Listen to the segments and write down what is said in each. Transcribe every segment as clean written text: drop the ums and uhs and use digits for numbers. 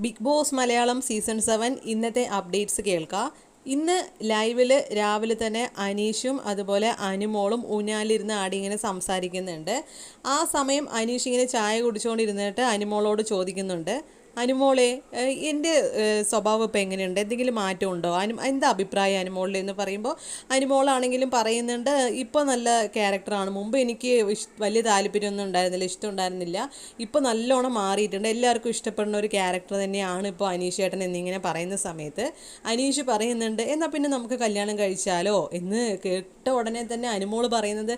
Big boss Malayalam season 7 ഇന്നത്തെ updates കേൾക്കാം. ഇന്ന് ലൈവിൽ രാവിലെ തന്നെ അനീഷും അതുപോലെ അനുമോളും ഊഞ്ഞാലിരുന്ന് ആടി ഇങ്ങനെ സംസാരിക്കുന്നുണ്ട്. ആ സമയം അനീഷ് ഇങ്ങനെ ചായ കുടിച്ചുകൊണ്ടിരുന്നിട്ട് അനുമോളോട് ചോദിക്കുന്നുണ്ട്, അനുമോളെ എൻ്റെ സ്വഭാവം ഇപ്പം എങ്ങനെയുണ്ട്, എന്തെങ്കിലും മാറ്റമുണ്ടോ, എന്താ അഭിപ്രായം അനുമോളിൽ എന്ന് പറയുമ്പോൾ അനുമോളാണെങ്കിലും പറയുന്നുണ്ട്, ഇപ്പോൾ നല്ല ക്യാരക്ടറാണ്, മുമ്പ് എനിക്ക് വലിയ താല്പര്യമൊന്നും ഉണ്ടായിരുന്നില്ല, ഇഷ്ടമുണ്ടായിരുന്നില്ല, ഇപ്പോൾ നല്ലോണം മാറിയിട്ടുണ്ട്, എല്ലാവർക്കും ഇഷ്ടപ്പെടുന്ന ഒരു ക്യാരക്ടർ തന്നെയാണ് ഇപ്പോൾ അനീഷ് ചേട്ടൻ എന്നിങ്ങനെ പറയുന്ന സമയത്ത് അനീഷ് പറയുന്നുണ്ട്, എന്നാൽ പിന്നെ നമുക്ക് കല്യാണം കഴിച്ചാലോ എന്ന് കേട്ട ഉടനെ തന്നെ അനുമോള് പറയുന്നത്,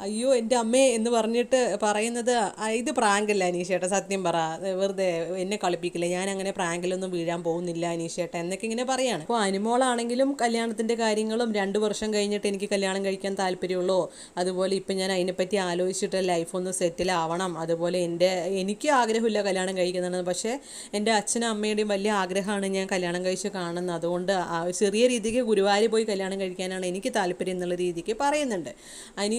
അയ്യോ എൻ്റെ അമ്മേ എന്ന് പറഞ്ഞിട്ട് പറയുന്നത്, ഇത് പ്രാങ്കല്ല അനീഷേട്ട, സത്യം പറ, വെറുതെ എന്നെ കളിപ്പിക്കില്ല, ഞാൻ അങ്ങനെ പ്രാങ്കിലൊന്നും വീഴാൻ പോകുന്നില്ല അനീഷേട്ട എന്നൊക്കെ ഇങ്ങനെ പറയാണ്. അപ്പോൾ അനുമോളാണെങ്കിലും കല്യാണത്തിൻ്റെ കാര്യങ്ങളും 2 വർഷം കഴിഞ്ഞിട്ട് എനിക്ക് കല്യാണം കഴിക്കാൻ താല്പര്യമുള്ളൂ, അതുപോലെ ഇപ്പം ഞാൻ അതിനെപ്പറ്റി ആലോചിച്ചിട്ട് ലൈഫൊന്ന് സെറ്റിൽ ആവണം, അതുപോലെ എനിക്ക് ആഗ്രഹമില്ല കല്യാണം കഴിക്കുന്നതെന്ന്, പക്ഷേ എൻ്റെ അച്ഛനും അമ്മയുടെയും വലിയ ആഗ്രഹമാണ് ഞാൻ കല്യാണം കഴിച്ച് കാണുന്നത്, അതുകൊണ്ട് ചെറിയ രീതിക്ക് ഗുരുവായൂർ പോയി കല്യാണം കഴിക്കാനാണ് എനിക്ക് താല്പര്യം എന്നുള്ള രീതിക്ക് പറയുന്നുണ്ട്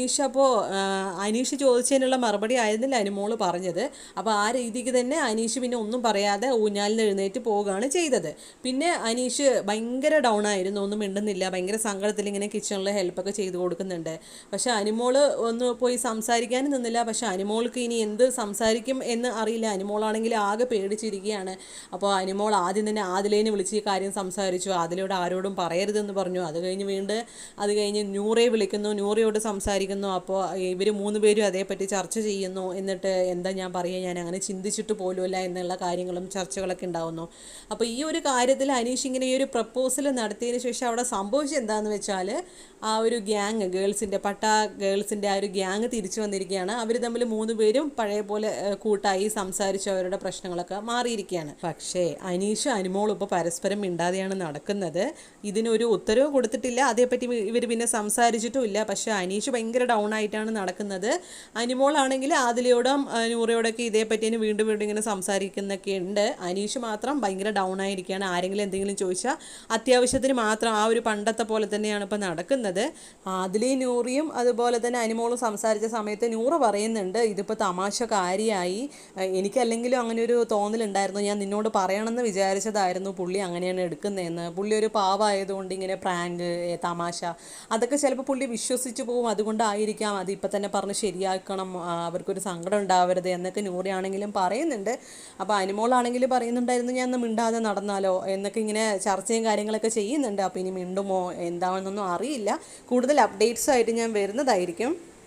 അനീഷ് ചോദിച്ചതിനുള്ള മറുപടി ആയിരുന്നില്ല അനുമോള് പറഞ്ഞത്. അപ്പോൾ ആ രീതിക്ക് തന്നെ അനീഷ് പിന്നെ ഒന്നും പറയാതെ ഊഞ്ഞാലിൽ എഴുന്നേറ്റ് പോവുകയാണ് ചെയ്തത്. പിന്നെ അനീഷ് ഭയങ്കര ഡൗൺ ആയിരുന്നു, ഒന്നും മിണ്ടുന്നില്ല, ഭയങ്കര സങ്കടത്തിൽ ഇങ്ങനെ കിച്ചണിൽ ഹെൽപ്പൊക്കെ ചെയ്ത് കൊടുക്കുന്നുണ്ട്. പക്ഷേ അനുമോള് ഒന്ന് പോയി സംസാരിക്കാനും നിന്നില്ല. പക്ഷേ അനുമോൾക്ക് ഇനി എന്ത് സംസാരിക്കും എന്ന് അറിയില്ല. അനുമോളാണെങ്കിൽ ആകെ പേടിച്ചിരിക്കുകയാണ്. അപ്പോൾ അനുമോൾ ആദ്യം തന്നെ ആദിലേനെ വിളിച്ച് ഈ കാര്യം സംസാരിച്ചു, ആദിലയോട് ആരോടും പറയരുതെന്ന് പറഞ്ഞു. അത് കഴിഞ്ഞ് നൂറയെ വിളിക്കുന്നു, നൂറയോട് സംസാരിക്കുന്നു. അപ്പോൾ ഇവർ 3 പേരും അതേപ്പറ്റി ചർച്ച ചെയ്യുന്നു. എന്നിട്ട് എന്താ ഞാൻ പറയുക, ഞാൻ അങ്ങനെ ചിന്തിച്ചിട്ട് പോലുമില്ല എന്നുള്ള കാര്യങ്ങളും ചർച്ചകളൊക്കെ ഉണ്ടാകുന്നു. അപ്പോൾ ഈ ഒരു കാര്യത്തിൽ അനീഷ് ഇങ്ങനെ ഈ ഒരു പ്രപ്പോസൽ നടത്തിയതിന് ശേഷം അവിടെ സംഭവിച്ചത് എന്താണെന്ന് വെച്ചാൽ, ആ ഒരു ഗ്യാങ് ഗേൾസിൻ്റെ ആ ഒരു ഗ്യാങ് തിരിച്ചു വന്നിരിക്കുകയാണ്. അവർ തമ്മിൽ 3 പേരും പഴയ പോലെ കൂട്ടായി സംസാരിച്ച് അവരുടെ പ്രശ്നങ്ങളൊക്കെ മാറിയിരിക്കുകയാണ്. പക്ഷേ അനീഷ് അനുമോളും ഇപ്പോൾ പരസ്പരം മിണ്ടാതെയാണ് നടക്കുന്നത്. ഇതിനൊരു ഉത്തരവ് കൊടുത്തിട്ടില്ല, അതേപ്പറ്റി ഇവർ പിന്നെ സംസാരിച്ചിട്ടും ഇല്ല. പക്ഷേ അനീഷ് ഭയങ്കര ഡൗൺ ആയിട്ടാണ് നടക്കുന്നത്. അനുമോളാണെങ്കിൽ ആദിലയോടും നൂറയോടൊക്കെ ഇതേപ്പറ്റി വീണ്ടും ഇങ്ങനെ സംസാരിക്കുന്നൊക്കെ ഉണ്ട്. അനീഷ് മാത്രം ഭയങ്കര ഡൗൺ ആയിരിക്കുകയാണ്. ആരെങ്കിലും എന്തെങ്കിലും ചോദിച്ചാൽ അത്യാവശ്യത്തിന് മാത്രം, ആ ഒരു പണ്ടത്തെ പോലെ തന്നെയാണ് ഇപ്പോൾ നടക്കുന്നത്. ആദിലയും നൂറിയും അതുപോലെ തന്നെ അനുമോളും സംസാരിച്ച സമയത്ത് നൂറ് പറയുന്നുണ്ട്, ഇതിപ്പോൾ തമാശ കാര്യമായി, എനിക്കല്ലെങ്കിലും അങ്ങനെ ഒരു തോന്നലുണ്ടായിരുന്നു, ഞാൻ നിന്നോട് പറയണമെന്ന് വിചാരിച്ചതായിരുന്നു, പുള്ളി അങ്ങനെയാണ് എടുക്കുന്നതെന്ന്, പുള്ളി ഒരു പാവമായതുകൊണ്ട് ഇങ്ങനെ പ്രാങ്ക് തമാശ അതൊക്കെ ചിലപ്പോൾ പുള്ളി വിശ്വസിച്ച് പോകും, അതുകൊണ്ടായിരിക്കാം, അത് ഇപ്പം തന്നെ പറഞ്ഞ് ശരിയാക്കണം, അവർക്കൊരു സങ്കടം ഉണ്ടാവരുത് എന്നൊക്കെ നൂറിയാണെങ്കിലും പറയുന്നുണ്ട്. അപ്പോൾ അനുമോളാണെങ്കിൽ പറയുന്നുണ്ടായിരുന്നു, ഞാൻ ഒന്ന് മിണ്ടാതെ നടന്നാലോ എന്നൊക്കെ ഇങ്ങനെ ചർച്ചയും കാര്യങ്ങളൊക്കെ ചെയ്യുന്നുണ്ട്. അപ്പോൾ ഇനി മിണ്ടുമോ എന്താണെന്നൊന്നും അറിയില്ല. കൂടുതൽ അപ്ഡേറ്റ്സ് ആയിട്ട് ഞാൻ വരുന്നതായിരിക്കും.